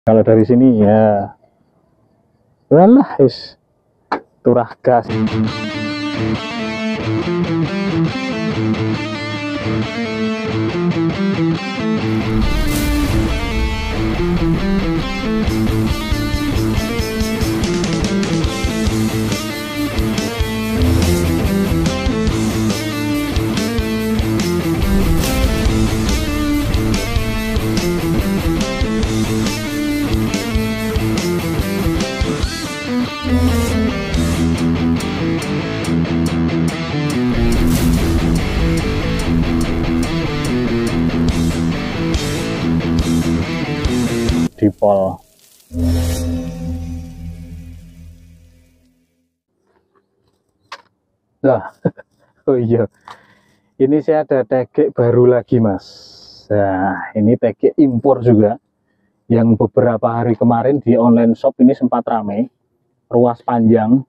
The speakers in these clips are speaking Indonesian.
Kalau dari sini ya walah is turah gas. Dipol. Nah, oh iya, ini saya ada tegek baru lagi mas. Nah, ini tegek impor juga, yang beberapa hari kemarin di online shop ini sempat ramai, ruas panjang.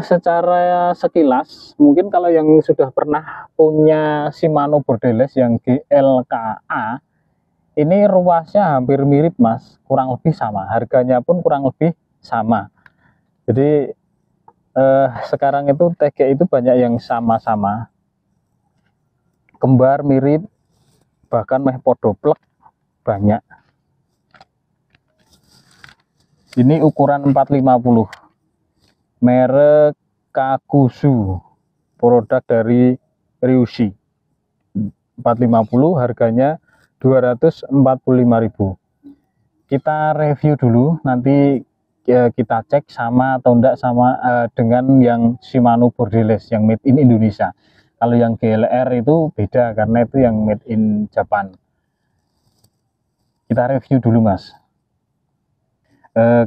Secara sekilas, mungkin kalau yang sudah pernah punya Shimano borderless yang GLKA, ini ruasnya hampir mirip mas, kurang lebih sama, harganya pun kurang lebih sama. Jadi sekarang itu tegek itu banyak yang sama-sama, kembar mirip, bahkan meh podoplek banyak. Ini ukuran 450, merek Kakuzu, produk dari Ryushi. 450, harganya 245.000. Kita review dulu, nanti kita cek sama atau enggak sama dengan yang Shimano borderless yang made in Indonesia. Kalau yang GLR itu beda karena itu yang made in Japan. Kita review dulu mas.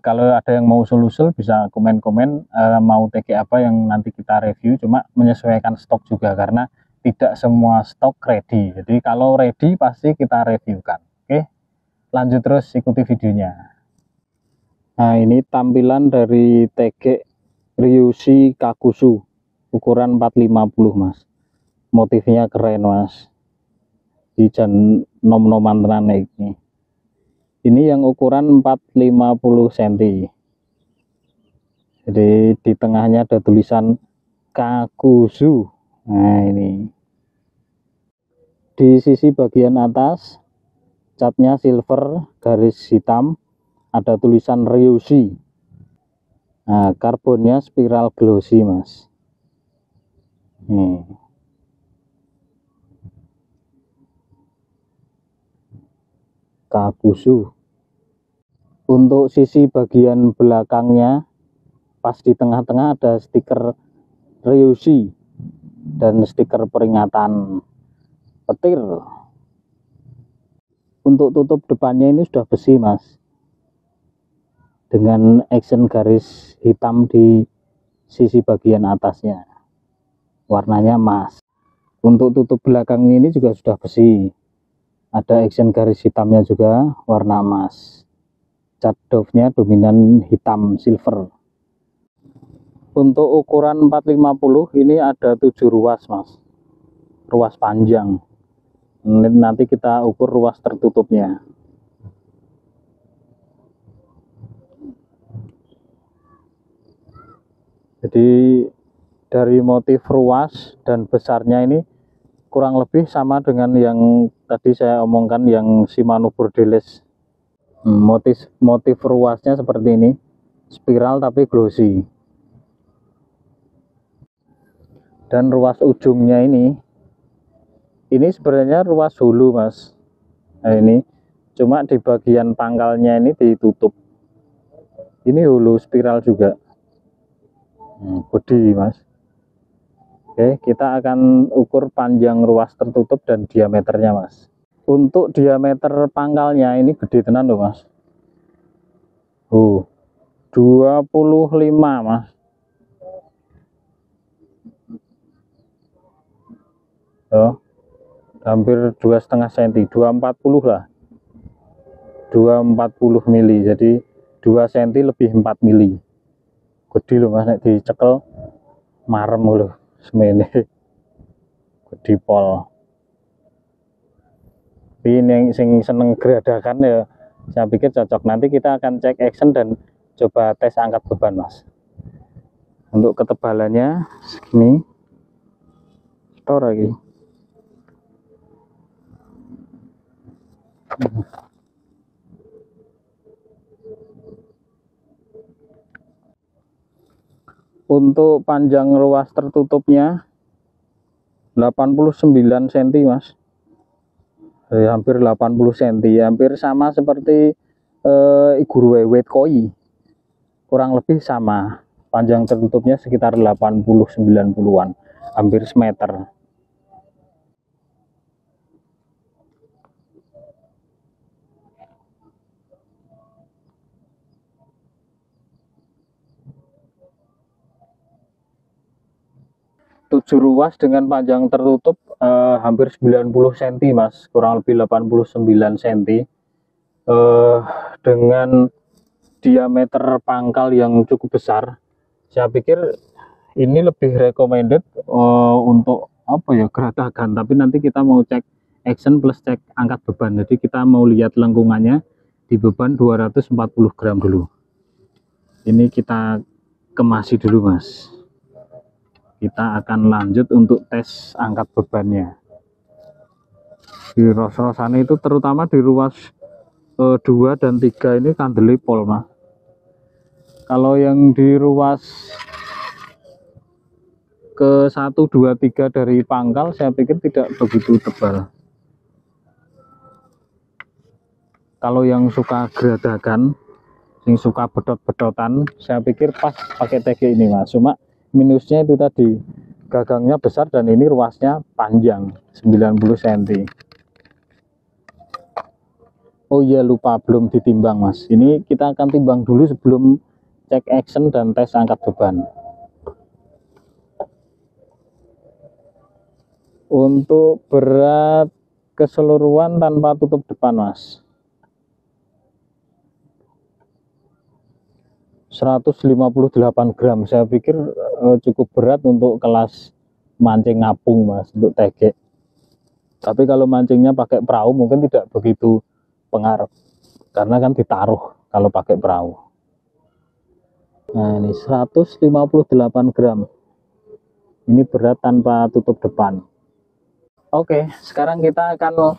Kalau ada yang mau usul-usul bisa komen-komen mau TG apa yang nanti kita review, cuma menyesuaikan stok juga karena tidak semua stok ready. Jadi kalau ready pasti kita reviewkan. Oke, lanjut terus ikuti videonya. Nah, ini tampilan dari TG Ryushi Kakuzu ukuran 450 mas. Motifnya keren mas, ijan nom-noman tenan ini. Ini yang ukuran 450 cm. Jadi di tengahnya ada tulisan Kakuzu. Nah ini di sisi bagian atas catnya silver garis hitam, ada tulisan Ryushi. Nah, karbonnya spiral glossy mas. Nih. Kakuzu. Untuk sisi bagian belakangnya, pas di tengah-tengah ada stiker Ryushi dan stiker peringatan petir. Untuk tutup depannya ini sudah besi mas, dengan action garis hitam di sisi bagian atasnya, warnanya emas. Untuk tutup belakang ini juga sudah besi, ada action garis hitamnya juga, warna emas. Cat dove-nya dominan hitam silver. Untuk ukuran 450 ini ada 7 ruas mas, ruas panjang. Nanti kita ukur ruas tertutupnya. Jadi dari motif ruas dan besarnya ini kurang lebih sama dengan yang tadi saya omongkan yang Shimano borderless. Motif ruasnya seperti ini, spiral tapi glossy. Dan ruas ujungnya ini sebenarnya ruas hulu mas. Nah ini cuma di bagian pangkalnya ini ditutup. Ini hulu spiral juga. Bodi mas. Oke, kita akan ukur panjang ruas tertutup dan diameternya mas. Untuk diameter pangkalnya ini gede tenan loh mas. 25 mas. Hampir 2,5 cm, 240 lah, 240 mili, jadi 2 cm lebih 4 mili. Gede loh mas, nek dicekel marem loh semene. Gede pol. Tapi yang sing seneng geradakan ya Saya pikir cocok. Nanti kita akan cek action dan coba tes angkat beban Mas. Untuk ketebalannya segini, store lagi. Untuk panjang ruas tertutupnya 89 cm Mas, hampir 80 cm, hampir sama seperti Iguru Weight Koi, kurang lebih sama. Panjang tertutupnya sekitar 80-90an, hampir semeter. Tujuh ruas dengan panjang tertutup hampir 90 cm Mas, kurang lebih 89 cm, dengan diameter pangkal yang cukup besar. Saya pikir ini lebih recommended untuk apa ya, geratakan, tapi nanti kita mau cek action plus cek angkat beban. Jadi kita mau lihat lengkungannya di beban 240 gram dulu. Ini kita kemasi dulu Mas. Kita akan lanjut untuk tes angkat bebannya. Di ros-rosannya itu terutama di ruas 2 dan 3 ini kandeli pol Mas. Kalau yang di ruas ke 1, 2, 3 dari pangkal saya pikir tidak begitu tebal. Kalau yang suka geradakan, yang suka bedot-bedotan, saya pikir pas pakai TG ini Mas. Cuma minusnya itu tadi, gagangnya besar dan ini ruasnya panjang 90 cm. Oh iya, lupa belum ditimbang Mas. Ini kita akan timbang dulu sebelum cek action dan tes angkat beban. Untuk berat keseluruhan tanpa tutup depan Mas, 158 gram. Saya pikir cukup berat untuk kelas mancing ngapung Mas, untuk TG. Tapi kalau mancingnya pakai perahu mungkin tidak begitu pengaruh, karena kan ditaruh kalau pakai perahu. Nah ini 158 gram, ini berat tanpa tutup depan. Oke, sekarang kita akan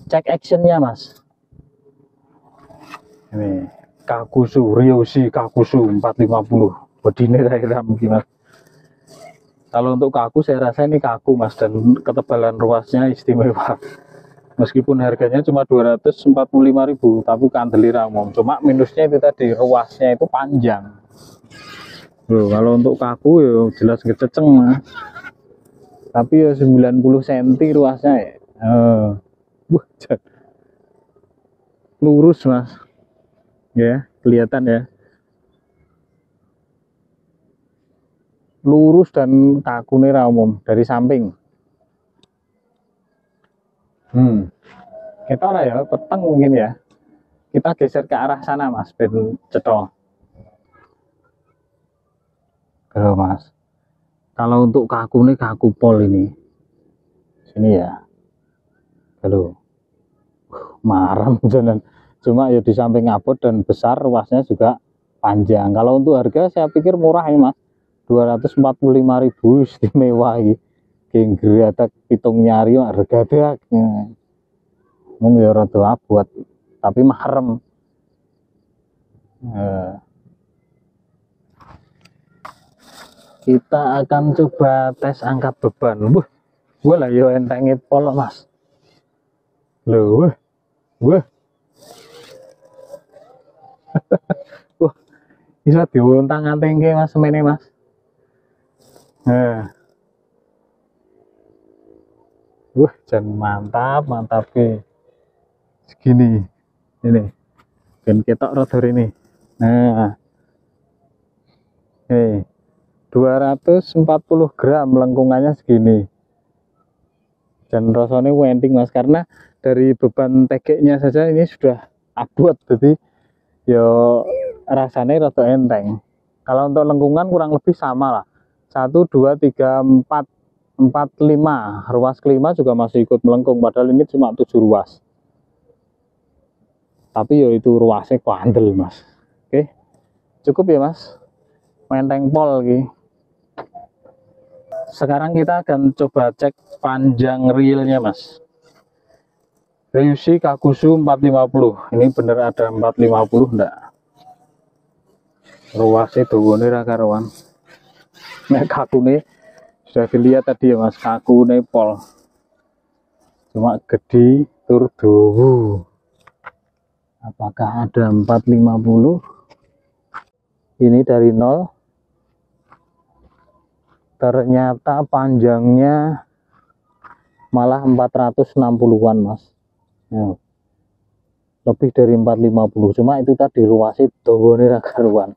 cek actionnya Mas. Ini Kakusu Ryoshi Kakusu 450 bedine daerah mungkin Mas. Kalau untuk kaku saya rasa ini kaku Mas, dan ketebalan ruasnya istimewa. Meskipun harganya cuma 245.000, tapi kandeli ramong. Cuma minusnya itu tadi, ruasnya itu panjang. Loh, kalau untuk kaku ya jelas ngececeng Mas. Tapi ya 90 cm ruasnya ya. Lurus Mas. Ya, kelihatan ya. Lurus dan kaku nih umum dari samping. Kita lah ya, peteng mungkin ya. Kita geser ke arah sana Mas, ben cetol. Kalau Mas, kalau untuk kaku nih, kaku pol ini, sini ya. Halo, marem jalan. Cuma ya di samping abot dan besar, ruasnya juga panjang. Kalau untuk harga saya pikir murah ya Mas, 245.000 istimewa ini. Genggri ada pitung nyari harga dak. Mung ya rada abot, tapi mahrem. Kita akan coba tes angkat beban. Gue lah yo entenge pol Mas. Loh, wah. Wah, bisa diuntang-antingke Mas semene Mas. Jan mantap ke. Segini. Ini. Dan ketok rotor ini. Nah. 240 gram lengkungannya segini. Dan rasanya wending Mas, karena dari beban TG-nya saja ini sudah abot, jadi yo rasanya rada enteng. Kalau untuk lengkungan kurang lebih sama lah, 1, 2, 3, 4, 5. Ruas kelima juga masih ikut melengkung, padahal ini cuma 7 ruas. tapi ya itu ruasnya kandel mas. Oke, cukup ya mas, menteng pol gitu. Sekarang kita akan coba cek panjang realnya mas. Ryushi Kakusu 450, ini bener ada 450 enggak? Ruasnya dongone ra karuan. Nek kakune sudah dilihat tadi ya mas, kakune pol. Cuma gede tur dawa. Apakah ada 450? Ini dari 0. Ternyata panjangnya malah 460-an mas. Ya. Lebih dari 450, cuma itu tadi ruasnya dawane ra karuan.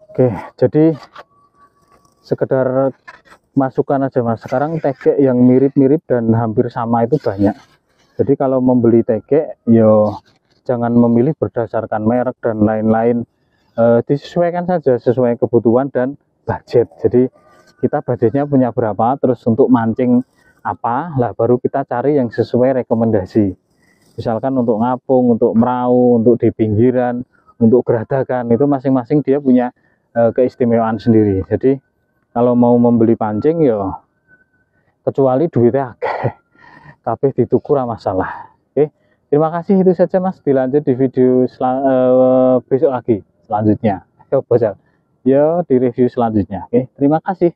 Oke, jadi sekedar masukan aja mas. Sekarang tegek yang mirip-mirip dan hampir sama itu banyak. Jadi kalau membeli tegek, yo jangan memilih berdasarkan merek dan lain-lain, disesuaikan saja sesuai kebutuhan dan budget. Jadi kita budgetnya punya berapa, terus untuk mancing apa lah, baru kita cari yang sesuai rekomendasi. Misalkan untuk ngapung, untuk merau, untuk di pinggiran, untuk geradakan, itu masing-masing dia punya keistimewaan sendiri. Jadi kalau mau membeli pancing yo kecuali duitnya akeh, kabeh dituku ra masalah. Oke, terima kasih, itu saja mas. Dilanjut di video besok lagi selanjutnya. Yo di review selanjutnya. Oke, terima kasih.